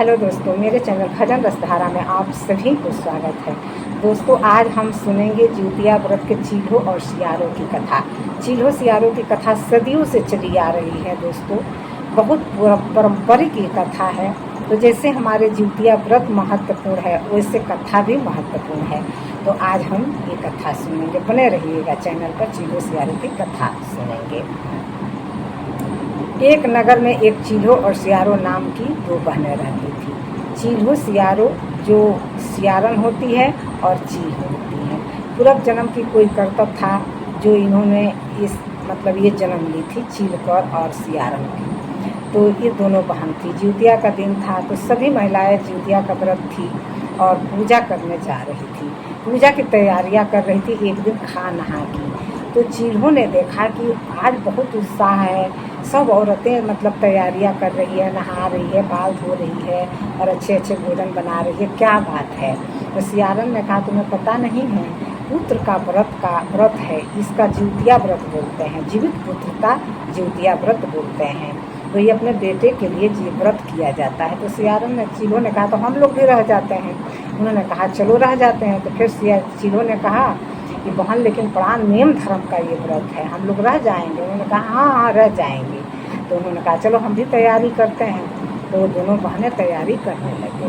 Hello दोस्तों, मेरे channel भजन रसधारा में आप सभी को स्वागत है। दोस्तों, आज हम सुनेंगे जिउतिया व्रत के चील्हों और सियारों की कथा। चील्हों सियारों की कथा सदियों से चली आ रही है दोस्तों, बहुत पारंपरिक ये कथा है। तो जैसे हमारे जिउतिया व्रत महत्वपूर्ण है, वैसे कथा भी महत्वपूर्ण है। तो आज हम ये कथा सुनेंगे, बने रहिएगा चैनल पर। चील्हों सियारों की कथा सुनेंगे। एक नगर में एक चील्हों और सियारों नाम की दो बहनें रहती थी। चील्हों सियारों जो सियारन होती है और चील होती है। पूर्व जन्म की कोई कर्तव्य था जो इन्होंने ये जन्म ली थी, चीलकर और सियारन की। तो ये दोनों बहन थी। जिउतिया का दिन था तो सभी महिलाएं जिउतिया का व्रत थी और पूजा करने जा रही थी। पूजा की तैयारियां कर रही थी। एक दिन खा नहा की तो चील्हों ने देखा कि आज बहुत उत्साह है, सब औरतें तैयारियां कर रही है, नहा रही है, बाल धो रही है और अच्छे अच्छे भोजन बना रही है, क्या बात है। तो सियारन ने कहा, तुम्हें पता नहीं है, पुत्र का व्रत है, इसका जिउतिया व्रत बोलते हैं। जीवित पुत्र का जिउतिया व्रत बोलते हैं। तो ये अपने बेटे के लिए व्रत किया जाता है। तो सियारन ने चील्हों ने कहा, तो हम लोग भी रह जाते हैं। उन्होंने कहा, चलो रह जाते हैं। तो फिर चील्हों ने कहा कि बहन, लेकिन बड़ा नियम धर्म का ये व्रत है, हम लोग रह जाएंगे। उन्होंने कहा, हाँ रह जाएंगे। तो उन्होंने कहा, चलो हम भी तैयारी करते हैं। तो दोनों बहनें तैयारी करने लगे।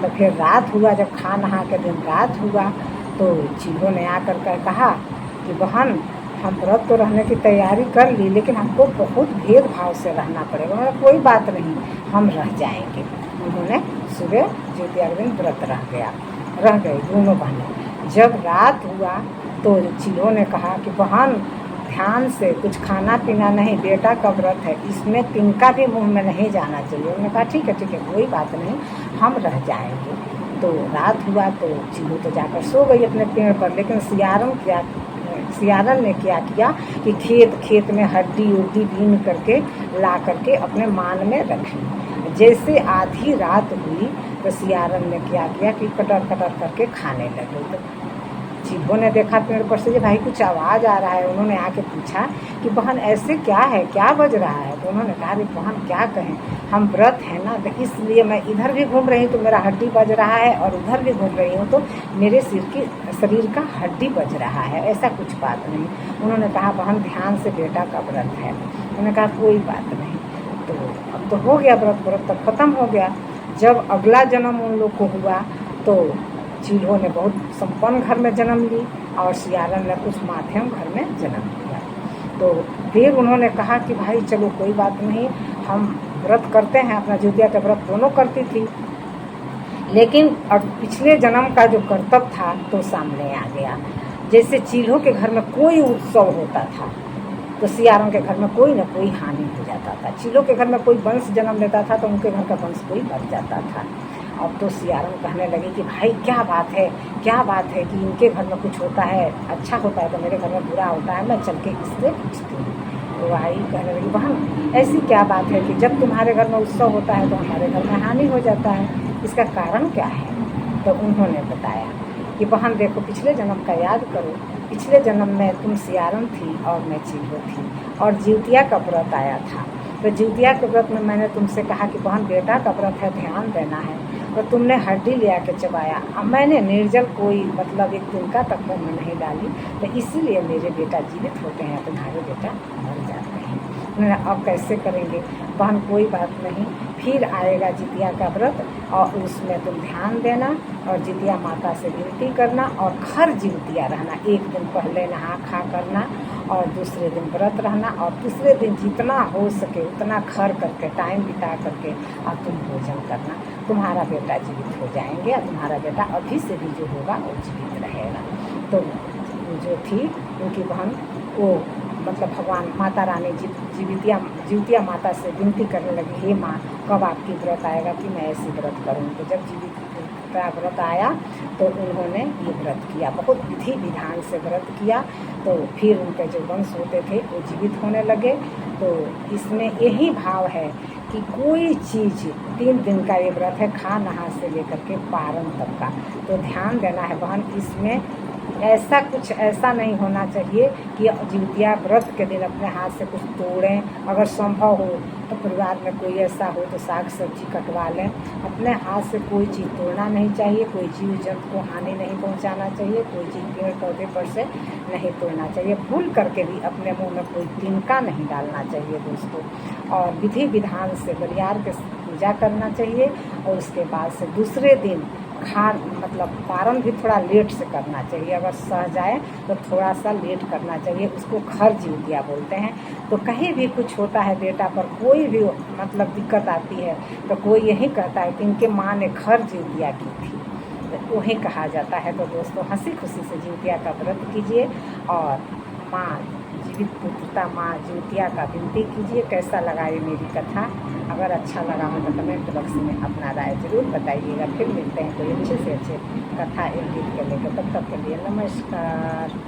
तो फिर रात हुआ, जब खा नहा के दिन रात हुआ तो चील्हों ने आकर कर कहा कि बहन, हम व्रत तो रहने की तैयारी कर ली, लेकिन हमको बहुत भेदभाव से रहना पड़ेगा। उन्होंने कोई बात नहीं, हम रह जाएंगे। उन्होंने सुबह जिउतिया के दिन व्रत रह गई दोनों बहनें। जब रात हुआ तो चील्हों ने कहा कि बहन, ध्यान से, कुछ खाना पीना नहीं, बेटा का व्रत है, इसमें तिनका भी मुंह में नहीं जाना चाहिए। उन्होंने कहा, ठीक है कोई बात नहीं, हम रह जाएंगे। तो रात हुआ तो चील्हों तो जाकर सो गई अपने पेड़ पर। लेकिन सियारन ने क्या किया कि खेत में हड्डी उड्डी बीन करके ला करके अपने मान में रखी। जैसे आधी रात हुई तो सियारन ने क्या किया कि कटर कटर करके खाने लगे। तो चील्हों ने देखा पेड़ पर से, भाई कुछ आवाज़ आ रहा है। उन्होंने आके पूछा कि बहन, ऐसे क्या है, क्या बज रहा है। तो उन्होंने कहा, अरे बहन क्या कहें, हम व्रत है ना, तो इसलिए मैं इधर भी घूम रही हूँ तो मेरा हड्डी बज रहा है, और उधर भी घूम रही हूँ तो मेरे शरीर का हड्डी बज रहा है, ऐसा कुछ बात नहीं। उन्होंने कहा, बहन ध्यान से, बेटा का व्रत है। उन्होंने कहा, कोई बात नहीं। तो अब तो हो गया व्रत तो ख़त्म हो गया। जब अगला जन्म उन लोग को हुआ तो चील्हों ने बहुत संपन्न घर में जन्म ली और सियारन ने कुछ माध्यम घर में जन्म लिया। तो फिर उन्होंने कहा कि भाई चलो कोई बात नहीं, हम व्रत करते हैं। अपना जिउतिया का व्रत दोनों करती थी, लेकिन पिछले जन्म का जो कर्तव्य था तो सामने आ गया। जैसे चील्हों के घर में कोई उत्सव होता था तो सियारों के घर में कोई ना कोई हानि हो जाता था। चील्हों के घर में कोई वंश जन्म लेता था तो उनके घर का वंश कोई बढ़ जाता था। अब तो सियारन कहने लगी कि भाई क्या बात है कि इनके घर में कुछ होता है, अच्छा होता है, तो मेरे घर में बुरा होता है, मैं चल के इससे पूछती हूँ। तो आई कहने लगी, बहन ऐसी क्या बात है कि जब तुम्हारे घर में उत्सव होता है तो हमारे घर में हानि हो जाता है, इसका कारण क्या है। तो उन्होंने बताया कि बहन देखो, पिछले जन्म का याद करो, पिछले जन्म में तुम सियारन थी और मैं चील्हों थी, और जिउतिया का व्रत आया था। तो जिउतिया के व्रत में मैंने तुमसे कहा कि बहन बेटा का व्रत है, ध्यान देना है, तो तुमने हड्डी ले आके चबाया। अब मैंने निर्जल कोई एक दिन का तक मुँह में नहीं डाली, तो इसीलिए मेरे बेटा जीवित होते हैं, तुम्हारे बेटा मर जाते हैं। उन्होंने अब कैसे करेंगे। बहन कोई बात नहीं, फिर आएगा जितिया का व्रत और उसमें तुम ध्यान देना और जितिया माता से विनती करना और खर जितिया रहना। एक दिन पहले नहा खा करना और दूसरे दिन व्रत रहना, और तीसरे दिन जितना हो सके उतना खर करके टाइम बिता करके और तुम भोजन करना। तुम्हारा बेटा जीवित हो जाएंगे और तुम्हारा बेटा अभी से भी जो होगा वो जीवित रहेगा। तो जो थी उनकी बहन, वो भगवान माता रानी जिउतिया माता से विनती करने लगी, हे माँ, कब आपकी व्रत आएगा कि मैं ऐसी व्रत करूँ। तो जब जिउतिया व्रत आया तो उन्होंने ये व्रत किया, बहुत विधि विधान से व्रत किया। तो फिर उनके जो वंश होते थे वो जीवित होने लगे। तो इसमें यही भाव है कि कोई चीज़ 3 दिन का ये व्रत है, खा नहा से लेकर के पारण तक का। तो ध्यान देना है बहन, इसमें ऐसा कुछ ऐसा नहीं होना चाहिए कि जिउतिया व्रत के दिन अपने हाथ से कुछ तोड़ें। अगर संभव हो तो परिवार में कोई ऐसा हो तो साग सब्जी कटवा लें। अपने हाथ से कोई चीज़ तोड़ना नहीं चाहिए, कोई जीव जंतु को हानि नहीं पहुंचाना चाहिए, कोई चीज़ पेड़ पौधे पर से नहीं तोड़ना चाहिए। भूल करके भी अपने मुंह में कोई तिनका नहीं डालना चाहिए दोस्तों। और विधि विधान से बलियार के पूजा करना चाहिए। और उसके बाद से दूसरे दिन मतलब पारण भी थोड़ा लेट से करना चाहिए। अगर सह जाए तो थोड़ा सा लेट करना चाहिए। उसको खर जिउतिया बोलते हैं। तो कहीं भी कुछ होता है बेटा पर, कोई भी मतलब दिक्कत आती है तो कोई यही कहता है कि इनके माँ ने खर जिउतिया की थी, तो वही कहा जाता है। तो दोस्तों हंसी खुशी से जिउतिया का व्रत कीजिए और माँ जीवित पुत्रता माँ जिउतिया का विनती कीजिए। कैसा लगा ये मेरी कथा? अगर अच्छा लगा हो तो कमेंट बॉक्स में अपना राय ज़रूर बताइएगा। फिर मिलते हैं कोई अच्छे से अच्छे कथा एक गीत के लेकर। तब तक के लिए नमस्कार।